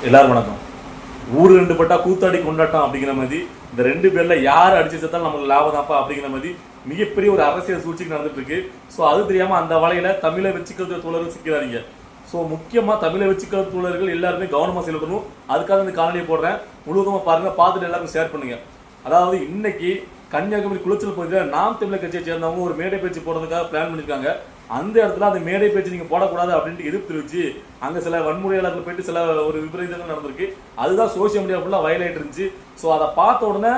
எல்லாரும் வணக்கம். ஊர் ரெண்டு பட்டா கூத்தாடி கொண்டாட்டம் அப்படிங்கிற மாதிரி இந்த ரெண்டு பேர்ல யார் அடிச்சு சேர்த்தாலும் நமக்கு லாபம் தான்ப்பா அப்படிங்கிற மாதிரி மிகப்பெரிய ஒரு அரசியல் சூழ்ச்சிக்கு நடந்துட்டு இருக்கு. ஸோ அது தெரியாம அந்த வலையில தமிழை வச்சுக்கிறது தோழர்கள் சிக்கிறாங்க. ஸோ முக்கியமா தமிழை வச்சுக்கிறது தோழர்கள் எல்லாருமே கவனமா செயல்படணும். அதுக்காக இந்த காணொலியை போடுறேன், முழுவதுமா பாருங்க, பார்த்துட்டு எல்லாருக்கும் ஷேர் பண்ணுங்க. அதாவது இன்னைக்கு கன்னியாகுமரி குளச்சல் பகுதியில் நாம் தமிழர் கட்சியை சேர்ந்தவங்க ஒரு மேடை பேச்சு போடுறதுக்காக பிளான் பண்ணியிருக்காங்க. அந்த இடத்துல அந்த மேடை பேச்சு நீங்க போடக்கூடாது அப்படின்ட்டு எதிர்ப்பு தெரிவிச்சு அங்க சில வன்முறையாளர்கள் போயிட்டு சில ஒரு விபரீதங்கள் நடந்திருக்கு. அதுதான் சோசியல் மீடியா ஃபுல்லா வயலாயிட்டு இருந்துச்சு. ஸோ அதை பார்த்த உடனே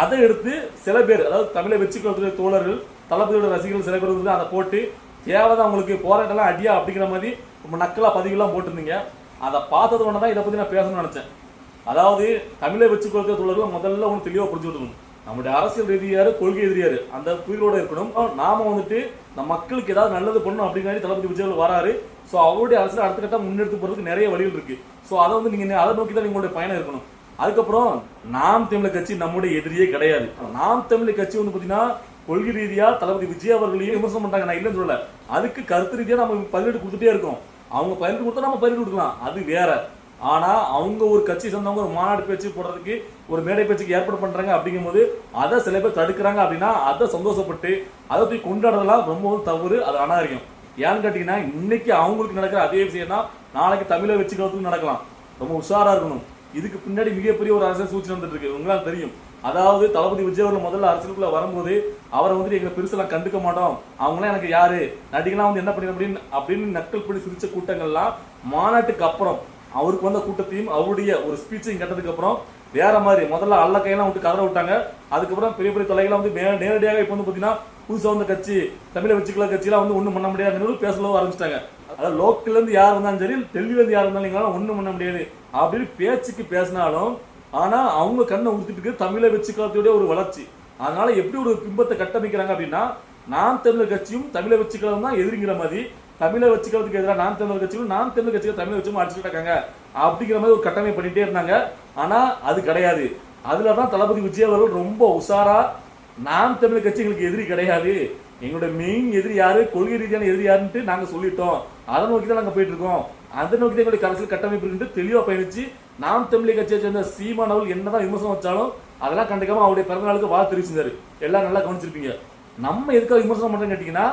அதை எடுத்து சில பேர், அதாவது தமிழை வச்சுக்கிற தோழர்கள், தளபதியோட ரசிகர்கள் சில பேர் வந்து அதை போட்டு தேவைதான் அவங்களுக்கு போராட்டம்லாம் அடியா அப்படிங்கிற மாதிரி ரொம்ப நக்கலா பதிவுலாம் போட்டிருந்தீங்க. அதை பார்த்தது உடனே தான் இதை பத்தி நான் பேசணும்னு நினைச்சேன். அதாவது தமிழை வச்சுக்கிற தோழர்கள் முதல்ல ஒன்று தெளிவாக புரிஞ்சுக்கணும். நம்முடைய அரசியல் எதிரியாரு, கொள்கை எதிரியாரு, அந்த புயலோட இருக்கணும். நாம வந்துட்டு நம்ம மக்களுக்கு ஏதாவது நல்லது பண்ணணும் அப்படிங்கிற தளபதி விஜய் வராரு. ஸோ அவருடைய அரசியல் அடுத்த கட்டம் முன்னெடுத்து போறதுக்கு நிறைய வழிகள் இருக்கு. ஸோ அதை வந்து நீங்க அதை நோக்கி தான் உங்களுடைய பயணம் இருக்கணும். அதுக்கப்புறம் நாம் தமிழர் கட்சி நம்முடைய எதிரியே கிடையாது. நாம் தமிழர் கட்சி வந்து பாத்தீங்கன்னா கொள்கை ரீதியா தளபதி விஜய் அவர்களையும் விமர்சனம் பண்றாங்க. நான் இல்லைன்னு சொல்லல, அதுக்கு கருத்து ரீதியா நம்ம பதிலீடு கொடுத்துட்டே இருக்கோம். அவங்க பதிலீடு கொடுத்தா நம்ம பதிலீடு கொடுக்கலாம், அது வேற. ஆனா அவங்க ஒரு கட்சி சொந்தவங்க ஒரு மாநாடு பேச்சு போடுறதுக்கு, ஒரு மேடை பேச்சுக்கு ஏற்பாடு பண்றாங்க அப்படிங்கும் போது அதை சில பேர் தடுக்கிறாங்க அப்படின்னா அதை சந்தோஷப்பட்டு அதை போய் கொண்டாடுறதெல்லாம் ரொம்பவும் தவறு, அது அநாகரிகம். ஏன்னு கேட்டீங்கன்னா இன்னைக்கு அவங்களுக்கு நடக்கிற அதே விஷயம் தான் நாளைக்கு தமிழை வச்சுக்கிறதுக்கு நடக்கலாம். ரொம்ப உஷாரா இருக்கணும். இதுக்கு பின்னாடி மிகப்பெரிய ஒரு அரசியல் சூழ்ச்சி நடந்துட்டு இருக்கு, உங்களுக்கு தெரியும். அதாவது தளபதி விஜய் அவர்கள் முதல்ல அரசியலுக்குள்ள வரும்போது அவரை வந்துட்டு எங்க பெருசெல்லாம் கண்டுக்க மாட்டோம், அவங்களாம் எனக்கு யாரு, நடிகலாம் வந்து என்ன பண்ணி அப்படின்னு நக்கல் பண்ணி சிரிச்ச கூட்டங்கள்லாம் மாநாட்டுக்கு அப்புறம் அவருக்கு வந்த கூட்டத்தையும் அவருடைய ஒரு ஸ்பீச்சையும் கேட்டதுக்கு அப்புறம் வேற மாதிரி முதல்ல அல்ல கையெல்லாம் விட்டு கதற விட்டாங்க. அதுக்கப்புறம் பெரிய பெரிய தொலைகள்லாம் வந்து நேரடியாக இப்போ வந்து பாத்தீங்கன்னா புதுசா வந்த கட்சி தமிழை வச்சுக்கல கட்சியெல்லாம் வந்து ஒண்ணும் பண்ண முடியாதுன்னு பேசலாம் ஆரம்பிச்சிட்டாங்க. அதாவது லோக்கல்ல இருந்து யார் இருந்தாலும் சரி, டெல்லியில இருந்து யார் இருந்தாலும் எங்களால ஒண்ணும் பண்ண முடியாது அப்படின்னு பேச்சுக்கு பேசினாலும், ஆனா அவங்க கண்ணை உடுத்திட்டு தமிழை வச்சுக்கிறதோட ஒரு வளர்ச்சி. அதனால எப்படி ஒரு பிம்பத்தை கட்டமைக்கிறாங்க அப்படின்னா, நாம் தமிழர் கட்சியும் தமிழை வச்சுக்கிறது தான் எதிரிங்கிற மாதிரி, தமிழை வச்சுக்கிறதுக்கு எதிராக நாம் தமிழர் கட்சியும் நாம் தமிழர் கட்சிகள் தமிழை வச்சும் அடிச்சுட்டு இருக்காங்க அப்படிங்கிற மாதிரி ஒரு கட்டமை பண்ணிட்டே இருந்தாங்க. ஆனா அது கிடையாது. அதுலதான் தளபதி விஜய் அவர்கள் ரொம்ப உஷாரா, நாம் தமிழர் கட்சிகளுக்கு எதிரி கிடையாது, எங்களுடைய மெயின் எதிரி யாரு, கொள்கை ரீதியான எதிரி யாருன்ட்டு நாங்க சொல்லிட்டோம், அதை நோக்கி தான் நாங்க போயிட்டு இருக்கோம், அதை நோக்கி தான் எங்களுடைய அரசியல் கட்டமைப்பு தெளிவா பயணிச்சு நாம் தமிழர் கட்சியை சேர்ந்த சீமான் அவர்கள் என்னதான் விமர்சனம் வச்சாலும் அதெல்லாம் கண்டுக்காம அவருடைய பிறந்தநாளுக்கு வாழ்த்து தெரிவிச்சிருந்தாரு. எல்லாம் நல்லா கவனிச்சிருப்பீங்க. நம்ம எதுக்காக விமர்சனம் பண்றோம்னு கேட்டீங்கன்னா,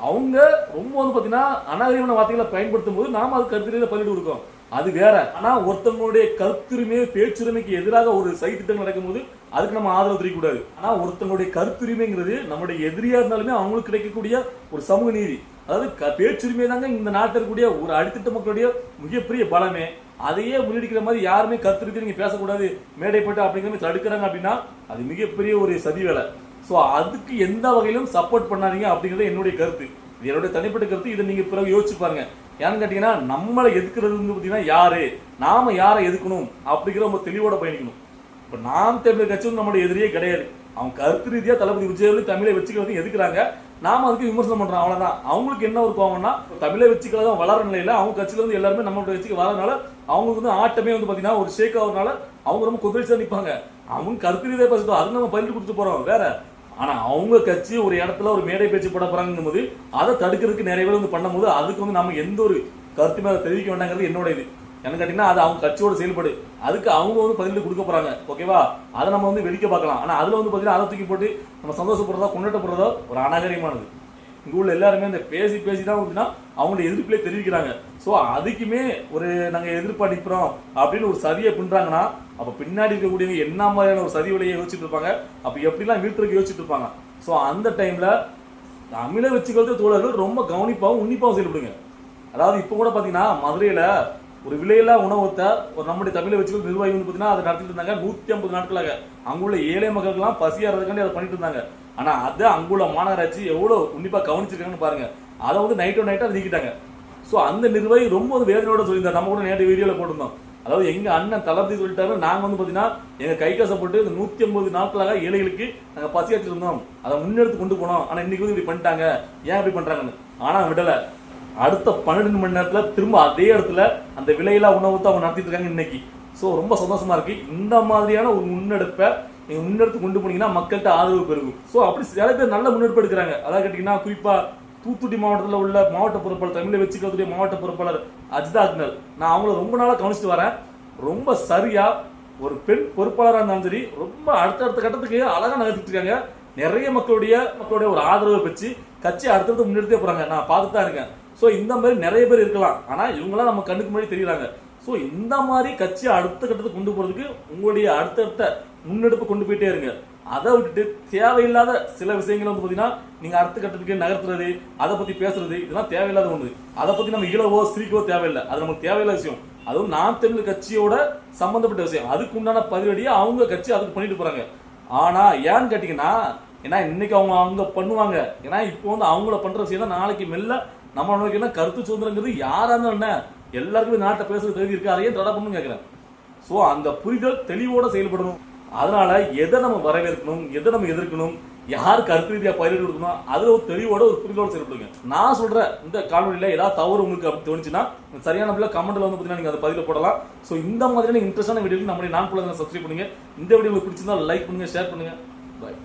அவங்க ரொம்ப வந்து பாத்தீங்கன்னா அநாகரிகமான வார்த்தைகளை பயன்படுத்தும் போது நாம அது கருத்துரையில பதிலீடு கொடுக்கும், அது வேற. ஆனா ஒருத்தவங்களுடைய கருத்துரிமை பேச்சுரிமைக்கு எதிராக ஒரு சதித்திட்டம் நடக்கும் போது அதுக்கு நம்ம ஆதரவு தெரிவிக்க கூடாது. ஆனா ஒருத்தவங்களுடைய கருத்துரிமைங்கிறது நம்முடைய எதிரியா இருந்தாலுமே அவங்களுக்கு கிடைக்கக்கூடிய ஒரு சமூக நீதி, அதாவது பேச்சுரிமை தாங்க இந்த நாட்டில் இருக்கக்கூடிய ஒரு அடித்தட்ட மக்களுடைய மிகப்பெரிய பலமே. அதையே முன்னெடுக்கிற மாதிரி யாருமே கருத்து நீங்க பேசக்கூடாது, மேடை போட்டு அப்படிங்கிற மாதிரி தடுக்கிறாங்க அப்படின்னா அது மிகப்பெரிய ஒரு சதி வேலை. ஸோ அதுக்கு எந்த வகையிலும் சப்போர்ட் பண்ணாதீங்க அப்படிங்கிறது என்னுடைய கருத்து, இது என்னுடைய தனிப்பட்ட கருத்து. இதை நீங்க பிறகு யோசிச்சு பாருங்க. ஏன்னு கேட்டீங்கன்னா, நம்மளை எதுக்குறது பார்த்தீங்கன்னா யாரு, நாம யாரை எதுக்கணும் அப்படிங்கிற ஒரு தெளிவோட பயணிக்கணும். இப்ப நாம் தமிழர் கட்சி நம்மளுடைய எதிரியே கிடையாது. அவங்க கருத்து ரீதியா தளபதி விஜய் தமிழை வச்சுக்கிறது எதுக்குறாங்க, நாம அதுக்கு விமர்சனம் பண்றோம், அவ்வளவுதான். அவங்களுக்கு என்ன ஒரு கோவம்னா, தமிழை வச்சுக்கிறதும் வளர நிலையில அவங்க கட்சியில இருந்து எல்லாருமே நம்மளோட வச்சுக்க வரதுனால அவங்களுக்கு வந்து ஆட்டமே வந்து பாத்தீங்கன்னா ஒரு ஷேக் ஆகுறதுனால அவங்க ரொம்ப குதிரைச்சா நிற்பாங்க. அவங்க கருத்து ரீதியா பேசிட்டோம், அது நம்ம பயிர் கொடுத்து போறோம் வேற. ஆனா அவங்க கட்சி ஒரு இடத்துல ஒரு மேடை பேச்சு போட போறாங்கும் போது அதை தடுக்கிறதுக்கு நிறைய பேர் வந்து பண்ணும்போது அதுக்கு வந்து நம்ம எந்த ஒரு கருத்து மேல தெரிவிக்க வேண்டாங்கிறது என்னோட இது. என்ன கேட்டீங்கன்னா, அது அவங்க கட்சியோட செயல்படு, அதுக்கு அவங்க வந்து பதிலீடு கொடுக்க போறாங்க, ஓகேவா? அதை நம்ம வந்து வெடிக்க பார்க்கலாம். ஆனா அதுல வந்து பாத்தீங்கன்னா அதை தூக்கி போட்டு நம்ம சந்தோஷப்படுறதா கொண்டாட்டப்படுறதா ஒரு அநாகரிகமானது. இங்க உள்ள எல்லாருமே இந்த பேசி தான் அப்படின்னா அவங்களுடைய எதிர்ப்பிலே தெரிவிக்கிறாங்க. ஸோ அதுக்குமே ஒரு நாங்க எதிர்ப்பு அடிக்கிறோம் அப்படின்னு ஒரு சதியை பின்றாங்கன்னா, அப்ப பின்னாடி இருக்கக்கூடியவங்க என்ன மாதிரியான ஒரு சதி விலையை யோசிச்சுட்டு இருப்பாங்க, அப்ப எப்படிலாம் வீட்டுக்கு யோசிச்சுட்டு இருப்பாங்க. ஸோ அந்த டைம்ல தமிழை வச்சுக்கிறது தோழர்கள் ரொம்ப கவனிப்பாகவும் உன்னிப்பாகவும் செயல்படுங்க. அதாவது இப்ப கூட பாத்தீங்கன்னா மதுரையில ஒரு விலையில்லா உணவத்தை ஒரு நம்முடைய தமிழை வச்சுக்கிறது நிர்வாகி வந்து பாத்தீங்கன்னா அதை நடத்திட்டு இருந்தாங்க 150 நாட்களாக. அங்குள்ள ஏழை மக்களுக்கெல்லாம் பசியாறதுக்காண்டி அதை பண்ணிட்டு இருந்தாங்க. ஆனா அதை அங்குள்ள மாநகராட்சி எவ்வளவு உன்னிப்பா கவனிச்சிருக்காங்கன்னு பாருங்க. அதை வந்து நைட்டா நீக்கிட்டாங்க. சோ அந்த நிர்வாகி ரொம்ப வேதனையோட சொல்லியிருந்தார். நம்ம கூட நேற்று வீடியோல போட்டிருந்தோம். அதாவது எங்க அண்ணன் தளபதி சொல்லிட்டாரு, நாங்க வந்து பாத்தீங்கன்னா எங்க கை காசப்பட்டு 150 நாட்களாக ஏழைகளுக்கு நாங்க பசியாற்றிட்டு இருந்தோம், அதை முன்னெடுத்து கொண்டு போனோம். ஆனா இன்னைக்கு வந்து இப்படி பண்ணிட்டாங்க, ஏன் இப்படி பண்றாங்கன்னு. ஆனா விடல, அடுத்த 12 மணி நேரத்துல திரும்ப அதே இடத்துல அந்த விலையில்லா உணவு அவங்க நடத்திட்டு இருக்காங்க இன்னைக்கு. சோ ரொம்ப சந்தோஷமா இருக்கு. இந்த மாதிரியான ஒரு முன்னெடுப்பை நீங்க முன்னெடுத்து கொண்டு போனீங்கன்னா மக்கள்கிட்ட ஆதரவு பெருகும். சோ அப்படி சில பேர் நல்ல முன்னெடுப்பு எடுக்கிறாங்க. அதாவது கேட்டீங்கன்னா, குறிப்பா தூத்துக்குடி மாவட்டத்தில் உள்ள மாவட்ட பொறுப்பாளர் தமிழை வச்சுக்கிறதுடைய மாவட்ட பொறுப்பாளர் அஜிதா அக்னல், நான் அவங்கள ரொம்ப நாளா கவனிச்சுட்டு வரேன். ரொம்ப சரியா ஒரு பெண் பொறுப்பாளராக இருந்தாலும் சரி ரொம்ப அடுத்தடுத்த கட்டத்துக்கு அழகா நகர்த்திட்டு இருக்காங்க. நிறைய மக்களுடைய ஒரு ஆதரவை பெற்று கட்சி அடுத்தடுத்து முன்னெடுத்தே போறாங்க. நான் பார்த்துட்டு தான் இருக்கேன். ஸோ இந்த மாதிரி நிறைய பேர் இருக்கலாம், ஆனா இவங்களாம் நம்ம கண்ணுக்கு முன்னாடி தெரியுறாங்க. ஸோ இந்த மாதிரி கட்சியை அடுத்த கட்டத்துக்கு கொண்டு போறதுக்கு உங்களுடைய அடுத்தடுத்த முன்னெடுப்பு கொண்டு போயிட்டே இருங்க. அதை விட்டுட்டு தேவையில்லாத சில விஷயங்களை வந்து பாத்தீங்கன்னா நீங்க அடுத்த கட்டத்துக்கு நகர்த்துறது, அதை பத்தி பேசுறது, இதெல்லாம் தேவையில்லாத ஒண்ணு. அதை பத்தி நம்ம ஈழவோ சிரிக்கவோ தேவையில்லை, அது நமக்கு தேவையில்லாத விஷயம். அதுவும் நாம் தமிழ் கட்சியோட சம்பந்தப்பட்ட விஷயம். அதுக்கு உண்டான பதிலடியை அவங்க கட்சி அதுக்கு பண்ணிட்டு போறாங்க. ஆனா ஏன்னு கேட்டீங்கன்னா, ஏன்னா இன்னைக்கு அவங்க பண்ணுவாங்க. ஏன்னா இப்போ வந்து அவங்கள பண்ற விஷயம் தான் நாளைக்கு மெல்ல நம்ம நோக்கி என்ன கருத்து சுதந்திரங்கிறது யாரா இருந்தாலும் என்ன எல்லாருக்குமே நாட்டை பேசுறது தகுதி இருக்கு, அதையே தடை பண்ணு கேட்கிறேன். ஸோ அந்த புரிதல் தெளிவோட செயல்படணும். அதனால எதை நம்ம வரவேற்கணும், எதை நம்ம எதிர்க்கணும், யார் கருத்து ரீதியா பயிரிட்டு கொடுக்கணும், அதுல ஒரு தெளிவோட ஒரு புரிதலோட செயல்படுங்க. நான் சொல்றேன் இந்த காணொலியில ஏதாவது தவறு உங்களுக்கு அப்படி தோணுச்சுன்னா சரியான கமெண்ட்ல வந்து பாத்தீங்கன்னா நீங்க அதை பதில போடலாம். ஸோ இந்த மாதிரியான இன்ட்ரெஸ்டான வீடியோக்கு நம்மளுடைய நான் சப்ஸ்கிரைப் பண்ணுங்க. இந்த வீடியோ உங்களுக்கு பிடிச்சிருந்தா லைக் பண்ணுங்க, ஷேர் பண்ணுங்க. பாய்.